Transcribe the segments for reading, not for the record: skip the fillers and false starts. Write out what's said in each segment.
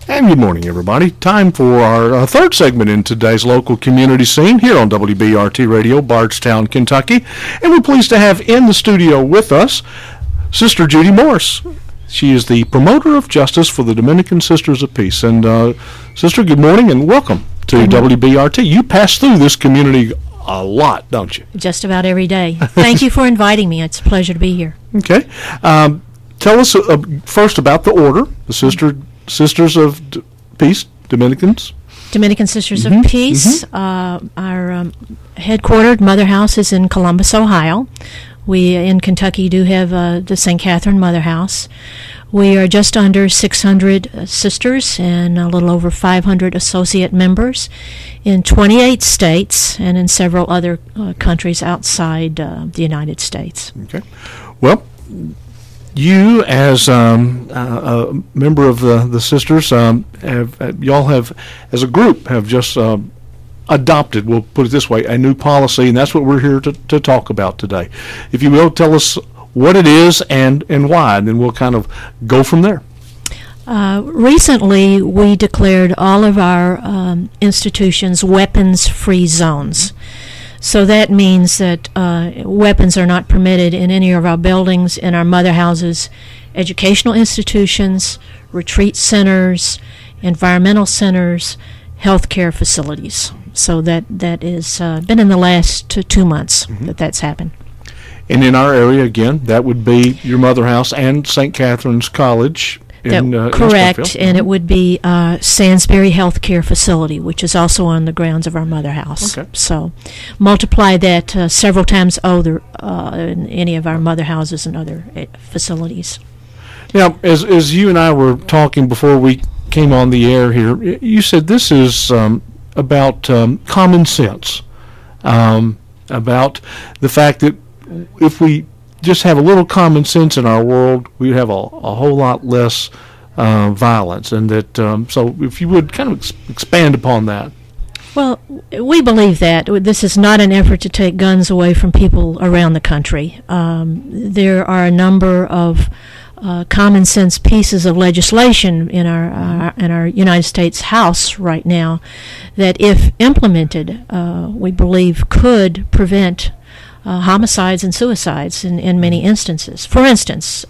And good morning, everybody. Time for our third segment in today's local community scene here on WBRT Radio, Bardstown, Kentucky. And we're pleased to have in the studio with us Sister Judy Morris. She is the promoter of justice for the Dominican Sisters of Peace. And Sister, good morning and welcome to WBRT. You pass through this community a lot, don't you? Just about every day. Thank you for inviting me. It's a pleasure to be here. Okay. Tell us first about the order, the Sisters of Peace, Dominicans. Dominican Sisters of Peace. Our headquartered mother house is in Columbus, Ohio. We in Kentucky do have the St. Catherine Mother House. We are just under 600 sisters and a little over 500 associate members in 28 states and in several other countries outside the United States. Okay. Well, you, as a member of the sisters, y'all have, as a group, have just adopted, we'll put it this way, a new policy, and that's what we're here to talk about today. If you will, tell us what it is and why, and then we'll kind of go from there. Recently, we declared all of our institutions weapons-free zones. So that means that weapons are not permitted in any of our buildings, in our mother houses, educational institutions, retreat centers, environmental centers, healthcare facilities. So that is been in the last 2 months that's happened. And in our area, again, that would be your mother house and St. Catherine's College. Correct, and it would be Sainsbury Healthcare Facility, which is also on the grounds of our mother house. Okay. So multiply that several times over in any of our mother houses and other facilities. Now, as you and I were talking before we came on the air here, you said this is about common sense, about the fact that if we just have a little common sense in our world, we have a whole lot less violence, and that so if you would kind of expand upon that. Well, we believe that this is not an effort to take guns away from people around the country. There are a number of common sense pieces of legislation in our United States House right now that, if implemented, we believe could prevent homicides and suicides in many instances. For instance,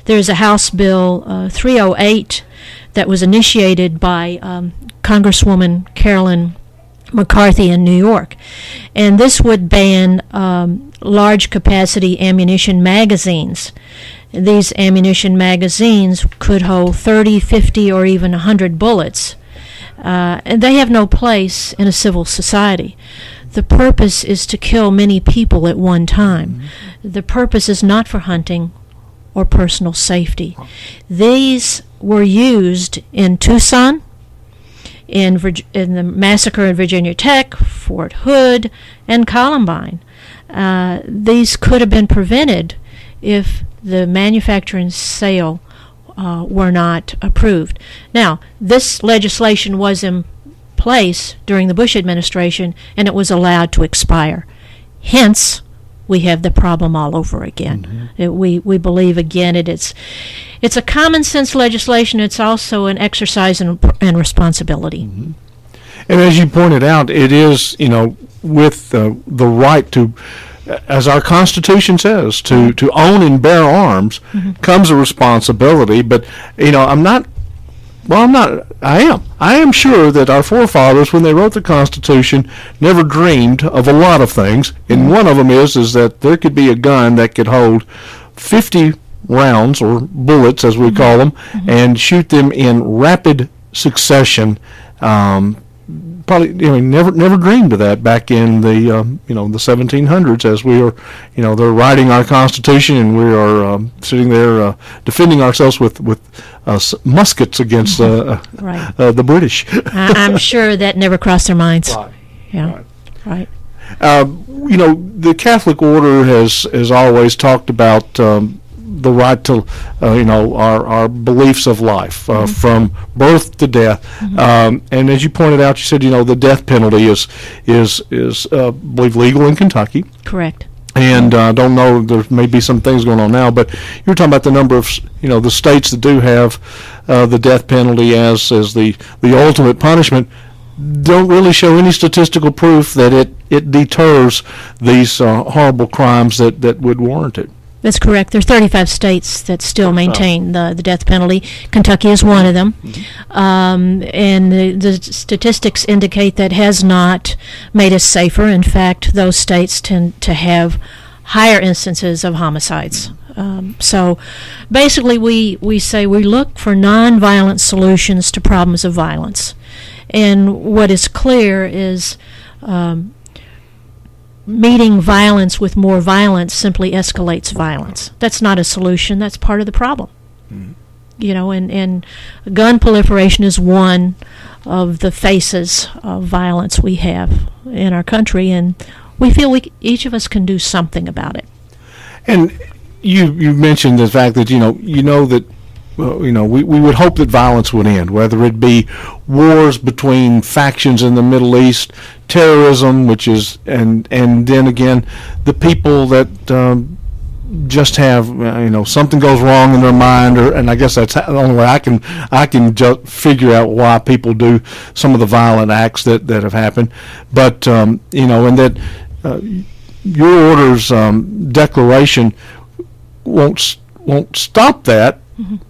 there's a House Bill 308 that was initiated by Congresswoman Carolyn McCarthy in New York, and this would ban large capacity ammunition magazines. These ammunition magazines could hold 30, 50, or even 100 bullets, and they have no place in a civil society. The purpose is to kill many people at one time. The purpose is not for hunting or personal safety. These were used in Tucson, in the massacre in Virginia Tech, Fort Hood, and Columbine. These could have been prevented if the manufacture and sale were not approved. Now, this legislation was in place during the Bush administration, and it was allowed to expire. Hence, we have the problem all over again. We believe, again, it's a common sense legislation. It's also an exercise in responsibility. And as you pointed out, it is, with the right to, as our Constitution says, to own and bear arms comes a responsibility. But I am sure that our forefathers, when they wrote the Constitution, never dreamed of a lot of things, and one of them is that there could be a gun that could hold 50 rounds, or bullets as we call them, and shoot them in rapid succession. Probably, never dreamed of that back in the the 1700s, as we are, they're writing our Constitution, and we are sitting there defending ourselves with muskets against the British. I'm sure that never crossed their minds. Right. Yeah. Right. The Catholic order has always talked about the right to, our beliefs of life, from birth to death. And as you pointed out, you said, the death penalty is I believe, legal in Kentucky. Correct. And I don't know, there may be some things going on now, but you're talking about the number of, the states that do have the death penalty as the ultimate punishment don't really show any statistical proof that it deters these horrible crimes that would warrant it. That's correct. There are 35 states that still maintain the death penalty. Kentucky is one of them. And the statistics indicate that has not made us safer. In fact, those states tend to have higher instances of homicides. So basically we say we look for nonviolent solutions to problems of violence. And what is clear is meeting violence with more violence simply escalates violence. That's not a solution. That's part of the problem. And gun proliferation is one of the faces of violence we have in our country, and we feel each of us can do something about it. And you mentioned the fact that that we would hope that violence would end, whether it be wars between factions in the Middle East, terrorism, which is, and then again, the people that just have, something goes wrong in their mind, and I guess that's the only way I can just figure out why people do some of the violent acts that have happened. But and that your order's declaration won't stop that.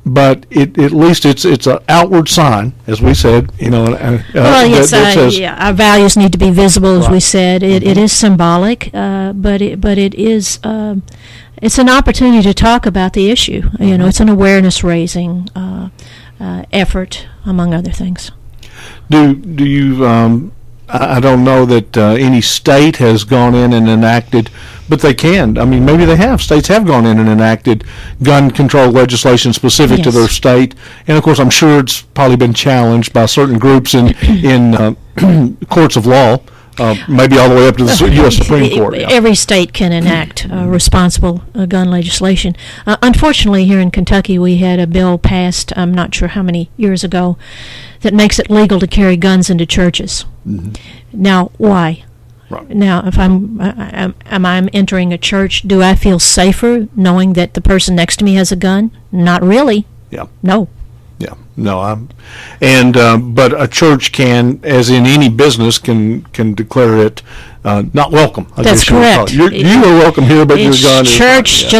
But at least it's an outward sign, as we said. Well, yes, our values need to be visible, as we said. It is symbolic, but it is it's an opportunity to talk about the issue. It's an awareness raising effort, among other things. Do you? I don't know that any state has gone in and enacted, but they can. I mean, maybe they have. States have gone in and enacted gun control legislation specific to their state. And, of course, I'm sure it's probably been challenged by certain groups in courts of law, maybe all the way up to the U.S. Supreme Court. Yeah. Every state can enact responsible gun legislation. Unfortunately, here in Kentucky, we had a bill passed, I'm not sure how many years ago, that makes it legal to carry guns into churches. Now, why? Right. Now, if I'm entering a church, do I feel safer knowing that the person next to me has a gun? Not really. Yeah. No. Yeah. No. But a church can, as in any business, can declare it not welcome. That's correct. You are welcome here, but your gun is church. Not,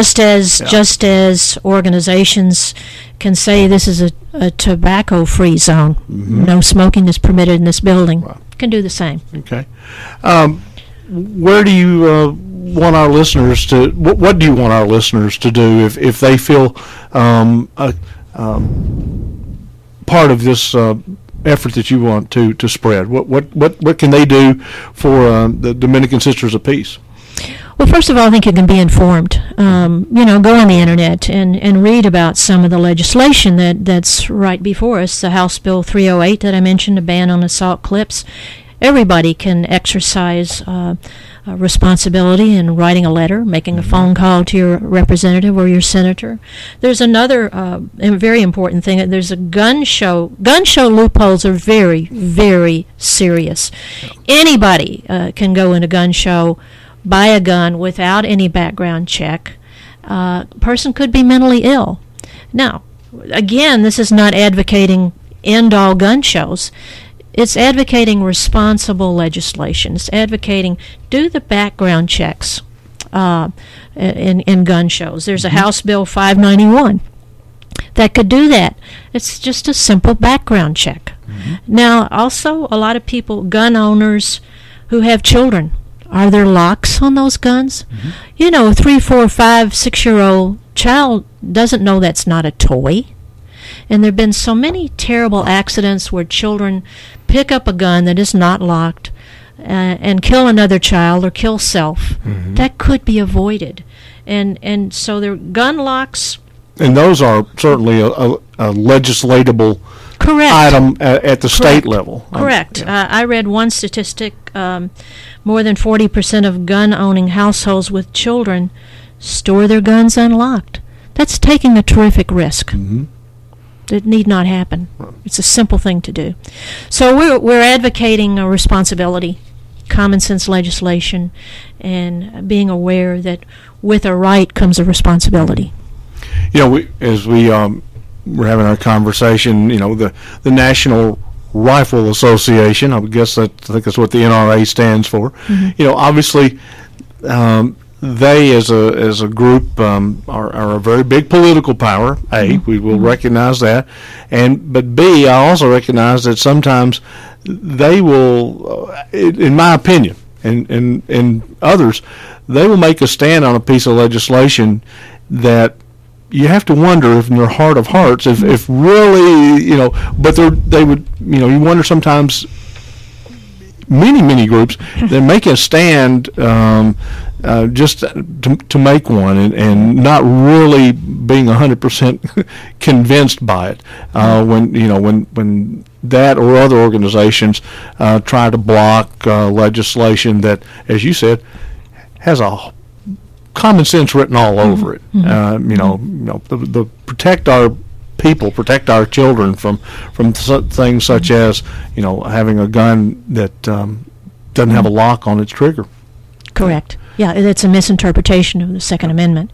just as organizations can say this is a tobacco-free zone. No smoking is permitted in this building. Right. Can do the same. Okay. Where do you want our listeners to? What do you want our listeners to do if they feel part of this effort that you want to spread? What can they do for the Dominican Sisters of Peace? Well, first of all, I think you can be informed. Go on the internet and read about some of the legislation that's right before us. The House Bill 308 that I mentioned, a ban on assault clips. Everybody can exercise responsibility in writing a letter, making a phone call to your representative or your senator. There's another very important thing. There's a gun show. Gun show loopholes are very, very serious. Anybody can go in a gun show, buy a gun without any background check. Person could be mentally ill. Now, again, this is not advocating end all gun shows. It's advocating responsible legislation. It's advocating do the background checks in gun shows. There's a House Bill 591 that could do that. It's just a simple background check. Now, also, a lot of people, gun owners who have children, are there locks on those guns? A 3, 4, 5, 6-year-old child doesn't know that's not a toy. And there have been so many terrible accidents where children pick up a gun that is not locked and kill another child or kill self. That could be avoided. And so there are gun locks. And those are certainly a legislatable item at the state level. Correct. I read one statistic, more than 40% of gun-owning households with children store their guns unlocked. That's taking a terrific risk. It need not happen. It's a simple thing to do. So we're advocating a responsibility, common sense legislation, and being aware that with a right comes a responsibility. As we were having our conversation, the National Rifle Association, I think that's what the NRA stands for. Mm-hmm. Obviously, they as a group are a very big political power. We will recognize that, but B, I also recognize that sometimes they will, in my opinion, and others, they will make a stand on a piece of legislation that you have to wonder if in their heart of hearts, if really, but they would, you wonder sometimes. Many groups, they're making a stand just to make one, and not really being 100% convinced by it. When that or other organizations try to block legislation that, as you said, has a common sense written all over it. The protect our people, protect our children from things such as having a gun that doesn't have a lock on its trigger. Correct. Yeah, it's a misinterpretation of the Second Amendment.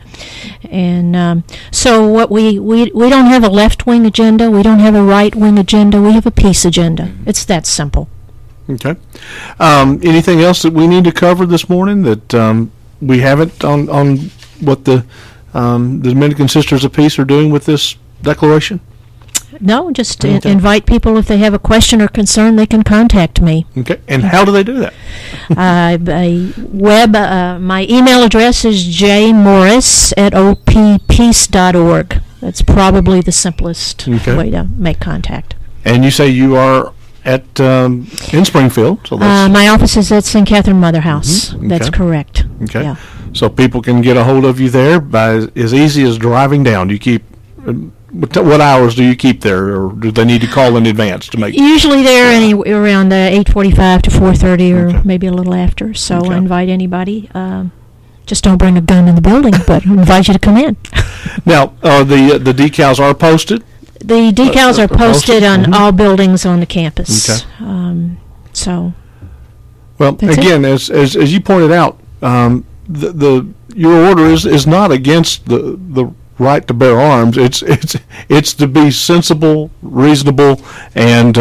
And so what we don't have a left-wing agenda, we don't have a right-wing agenda, we have a peace agenda. It's that simple. Okay. Anything else that we need to cover this morning that we haven't on what the Dominican Sisters of Peace are doing with this declaration? No, just invite people, if they have a question or concern, they can contact me. Okay, and how do they do that? My email address is jmorris@oppeace.org. That's probably the simplest way to make contact. And you say you are at in Springfield? So my office is at St. Catherine Mother House. Mm-hmm. Okay. That's correct. Okay. Yeah. So people can get a hold of you there by as easy as driving down. Do you keep... What hours do you keep there, or do they need to call in advance to make? Usually they're around 8:45 to 4:30, or maybe a little after. So I invite anybody. Just don't bring a gun in the building, but I invite you to come in. Now, the decals are posted. The decals are posted on all buildings on the campus. Okay. Well, again, as you pointed out, your order is not against the right to bear arms. It's to be sensible, reasonable, and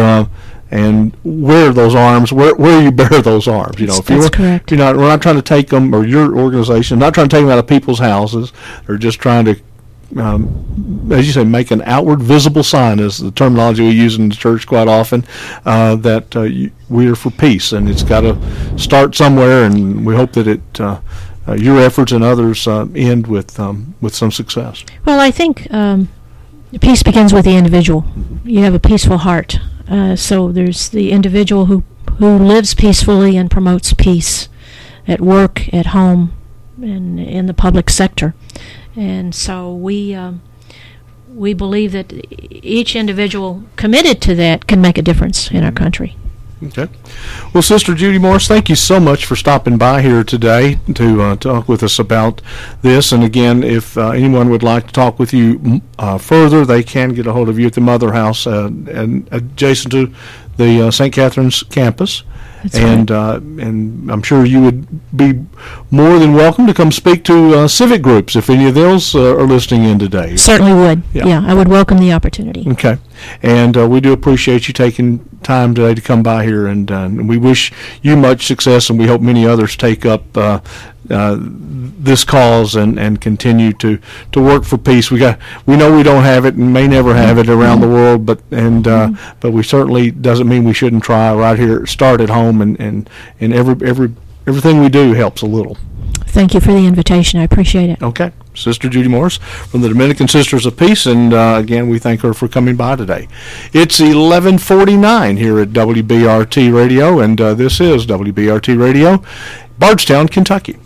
wear those arms where you bear those arms. That's correct. We're not trying to take them, or your organization, not trying to take them out of people's houses. They're just trying to, as you say, make an outward visible sign, is the terminology we use in the church quite often, that we are for peace, and it's got to start somewhere, and we hope that your efforts and others end with some success. Well, I think peace begins with the individual. You have a peaceful heart. So there's the individual who lives peacefully and promotes peace at work, at home, and in the public sector. And so we believe that each individual committed to that can make a difference in our country. Okay. Well, Sister Judy Morris, thank you so much for stopping by here today to talk with us about this. And again, if anyone would like to talk with you further, they can get a hold of you at the Mother House and adjacent to the St. Catherine's campus. That's and right. And I'm sure you would be more than welcome to come speak to civic groups if any of those are listening in today. Certainly would. Yeah, I would welcome the opportunity. Okay. And we do appreciate you taking time today to come by here, and we wish you much success, and we hope many others take up this cause and continue to work for peace. We know we don't have it and may never have it around the world, but we certainly doesn't mean we shouldn't try right here. Start at home, and everything we do helps a little. Thank you for the invitation. I appreciate it. Okay. Sister Judy Morris from the Dominican Sisters of Peace, and again, we thank her for coming by today. It's 11:49 here at WBRT Radio, and this is WBRT Radio, Bardstown, Kentucky.